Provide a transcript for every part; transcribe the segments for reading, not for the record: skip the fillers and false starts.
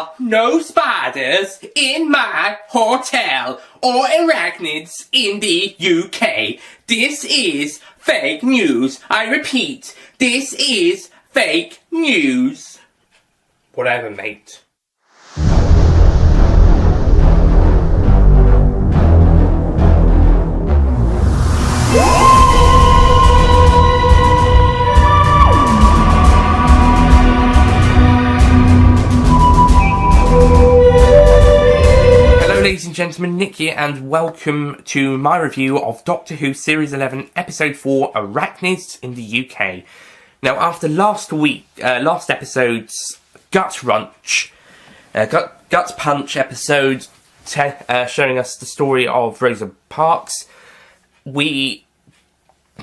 are no spiders in my hotel or arachnids in the UK. This is fake news. I repeat, this is fake news. Whatever, mate. Ladies and gentlemen, Nick here, and welcome to my review of Doctor Who Series 11, Episode 4, Arachnids in the UK. Now, after last episode's Gut Punch episode, showing us the story of Rosa Parks, we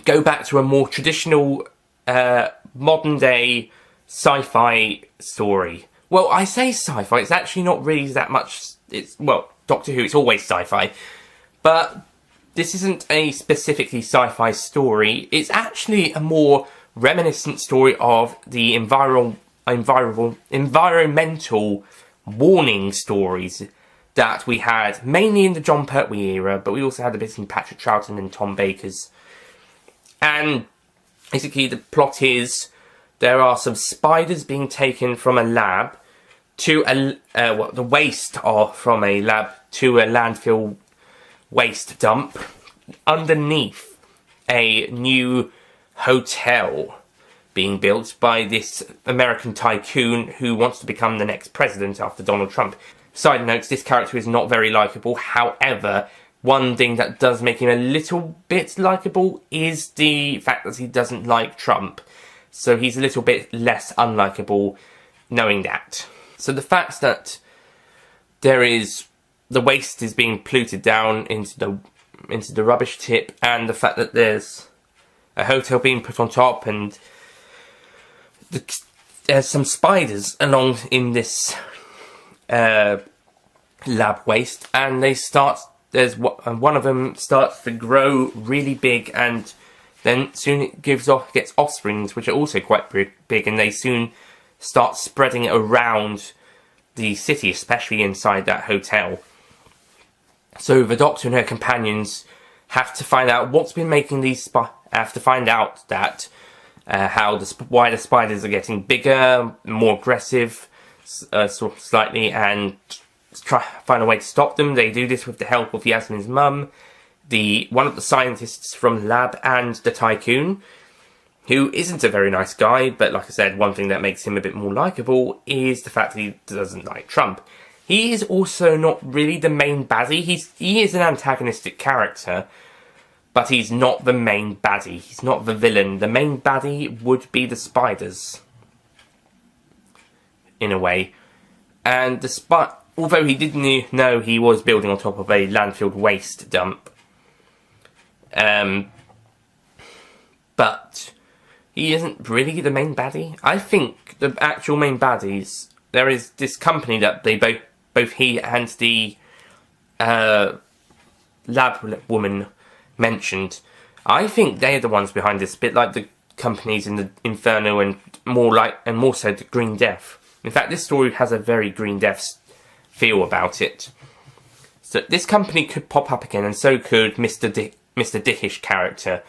go back to a more traditional, modern-day sci-fi story. Well, I say sci-fi, it's actually not really that much. Doctor Who, it's always sci-fi, but this isn't a specifically sci-fi story. It's actually a more reminiscent story of the environmental warning stories that we had, mainly in the John Pertwee era, but we also had a bit in Patrick Troughton and Tom Baker's. And basically the plot is there are some spiders being taken from a lab to the waste from a lab to a landfill waste dump underneath a new hotel being built by this American tycoon who wants to become the next president after Donald Trump. Side notes, this character is not very likeable. However, one thing that does make him a little bit likeable is the fact that he doesn't like Trump. So he's a little bit less unlikable knowing that. So the fact that the waste is being polluted down into the rubbish tip, and the fact that there's a hotel being put on top, and there's some spiders along in this lab waste, and one of them starts to grow really big, and then soon it gets offsprings, which are also quite big, and they soon start spreading it around the city, especially inside that hotel. So the Doctor and her companions have to find out what's been making these have to find out that why the spiders are getting bigger, more aggressive, slightly, and try find a way to stop them. They do this with the help of Yasmin's mum, one of the scientists from the lab, and the tycoon, who isn't a very nice guy, but like I said, one thing that makes him a bit more likeable is the fact that he doesn't like Trump. He is also not really the main baddie. He is an antagonistic character, but he's not the main baddie. He's not the villain. The main baddie would be the spiders, in a way. And although he didn't know he was building on top of a landfill waste dump, but he isn't really the main baddie. I think the actual main baddies, there is this company that they both he and the lab woman mentioned. I think they're the ones behind this, a bit like the companies in the Inferno, and more so the Green Death. In fact, this story has a very Green Death feel about it. So this company could pop up again, and so could Mr. Dickish character.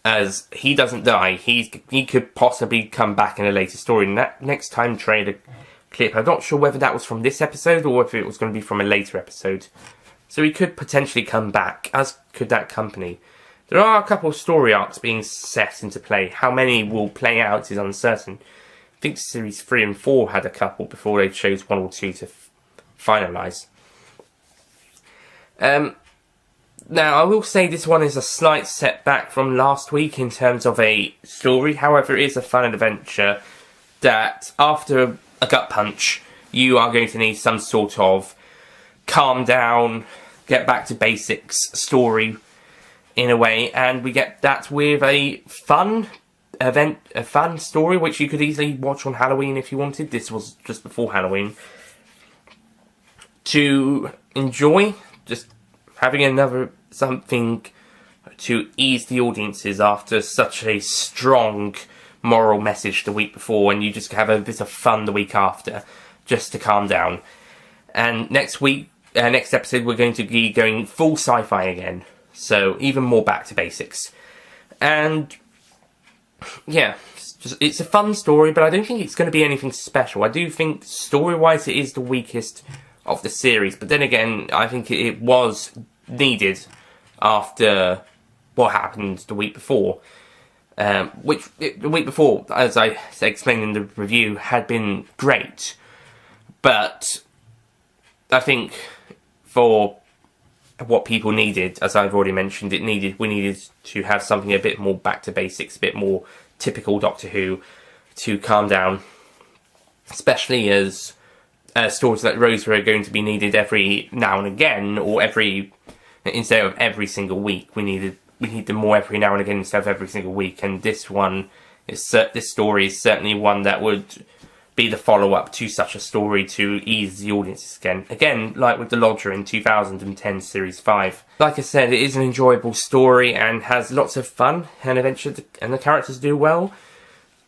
As he doesn't die, he could possibly come back in a later story. And that next time trailer clip, I'm not sure whether that was from this episode or if it was going to be from a later episode. So he could potentially come back, as could that company. There are a couple of story arcs being set into play. How many will play out is uncertain. I think series 3 and 4 had a couple before they chose 1 or 2 to finalise. Now, I will say this one is a slight setback from last week in terms of a story. However, it is a fun adventure that, after a gut punch, you are going to need some sort of calm down, get back to basics story, in a way. And we get that with a fun story, which you could easily watch on Halloween if you wanted. This was just before Halloween. To enjoy, just having something to ease the audiences after such a strong moral message the week before, and you just have a bit of fun the week after. just to calm down. And next episode, we're going to be going full sci-fi again. So, even more back to basics. And, yeah, it's a fun story, but I don't think it's going to be anything special. I do think, story-wise, it is the weakest of the series. But then again, I think it was needed after what happened the week before. The week before, as I explained in the review, had been great. But I think for what people needed, as I've already mentioned, we needed to have something a bit more back to basics, a bit more typical Doctor Who to calm down. Especially as stories like Rose are going to be needed every now and again, or instead of every single week. We need them more every now and again instead of every single week. And this story is certainly one that would be the follow-up to such a story to ease the audiences again. Again, like with The Lodger in 2010 Series 5. Like I said, it is an enjoyable story and has lots of fun and adventure, and the characters do well.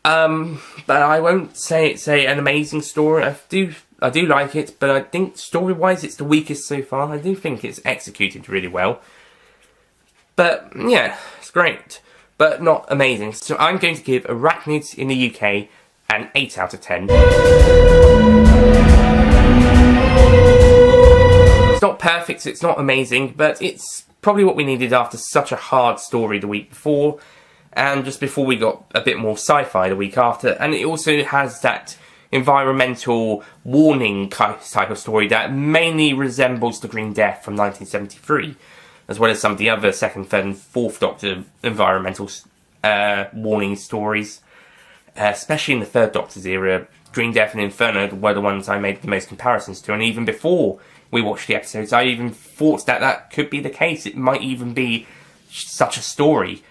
But I won't say it's an amazing story. I do like it, but I think story-wise it's the weakest so far. I do think it's executed really well. But, yeah, it's great. But not amazing. So I'm going to give Arachnids in the UK an 8 out of 10. It's not perfect, it's not amazing, but it's probably what we needed after such a hard story the week before, and just before we got a bit more sci-fi the week after. And it also has that environmental warning type of story that mainly resembles The Green Death from 1973, as well as some of the other second, third and fourth Doctor environmental warning stories. Especially in the third Doctor's era, Green Death and Inferno were the ones I made the most comparisons to, and even before we watched the episodes, I even thought that could be the case. It might even be such a story.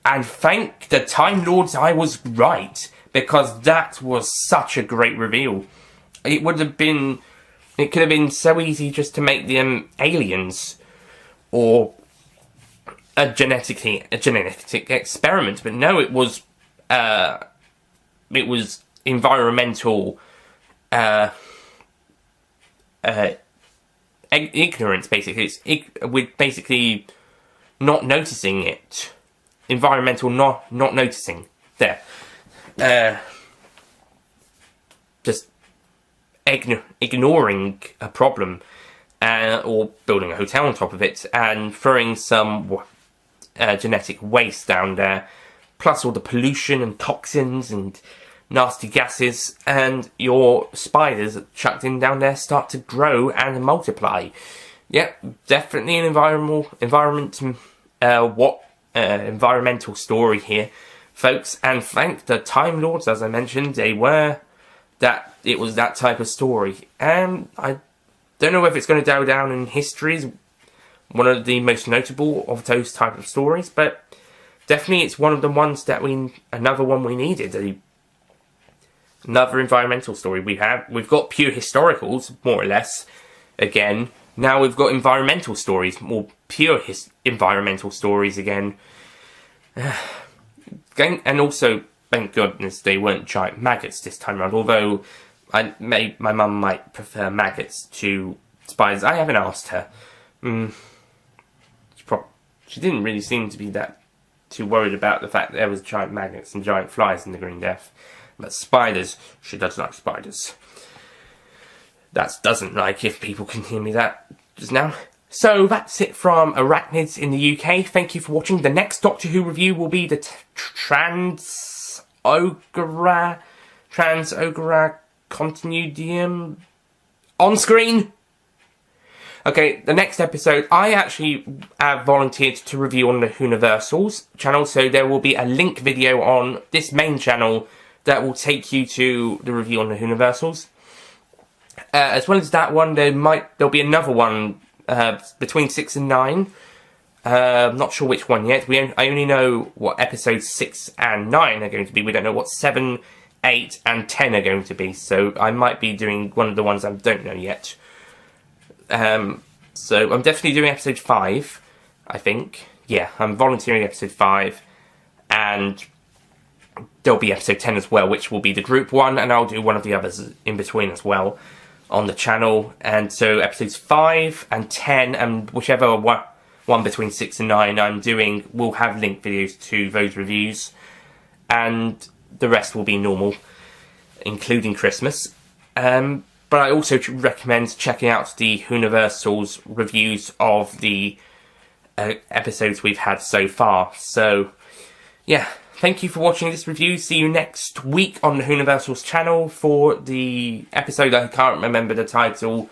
And thank the Time Lords I was right, because that was such a great reveal. It could have been so easy just to make them aliens, or a genetic experiment, but no, it was environmental ignorance, basically. With basically not noticing it. Environmental not noticing. There. Just ignoring a problem, or building a hotel on top of it, and throwing some genetic waste down there, plus all the pollution and toxins and nasty gases, and your spiders chucked in down there start to grow and multiply. Yep, definitely an environmental story here, folks. And thank the Time Lords, as I mentioned, it was that type of story. And I don't know whether it's going to go down in history as one of the most notable of those type of stories, but definitely it's one of the ones that another one we needed. Another environmental story. We've got pure historicals, more or less, again. Now we've got environmental stories, more pure environmental stories again. And also, thank goodness they weren't giant maggots this time around, although my mum might prefer maggots to spiders. I haven't asked her. She didn't really seem to be that too worried about the fact that there was giant maggots and giant flies in the Green Death. But spiders, she does like spiders. That doesn't like if people can hear me that just now. So that's it from Arachnids in the UK. Thank you for watching. The next Doctor Who review will be the Trans-Ogre Continuum on screen. Okay, the next episode, I actually have volunteered to review on the Whoniversals channel, so there will be a link video on this main channel that will take you to the review on the Whoniversals. As well as that one, there'll be another one between 6 and 9. I'm not sure which one yet. I only know what episodes 6 and 9 are going to be. We don't know what 7, 8 and 10 are going to be. So I might be doing one of the ones I don't know yet. So I'm definitely doing episode 5, I think. Yeah, I'm volunteering episode 5. And there'll be episode 10 as well, which will be the group one, and I'll do one of the others in between as well on the channel. And so episodes 5 and 10, and whichever one between 6 and 9 I'm doing, will have link videos to those reviews, and the rest will be normal, including Christmas. But I also recommend checking out the Universal's reviews of the episodes we've had so far. So, yeah, thank you for watching this review. See you next week on the Universal's channel for the episode I can't remember the title,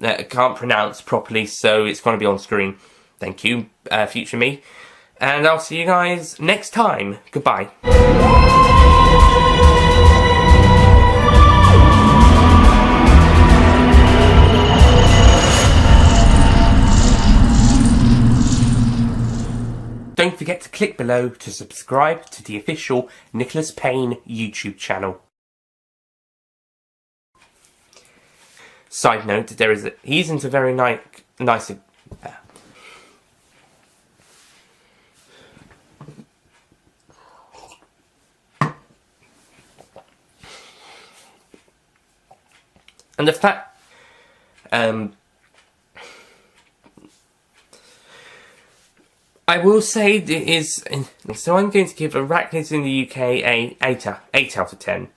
I can't pronounce properly, so it's going to be on screen. Thank you, future me. And I'll see you guys next time. Goodbye. Don't forget to click below to subscribe to the official Nicholas Payne YouTube channel. Side note, he isn't a very nice. And the fact, I will say it is, so I'm going to give Arachnids in the UK a 8 out of 10.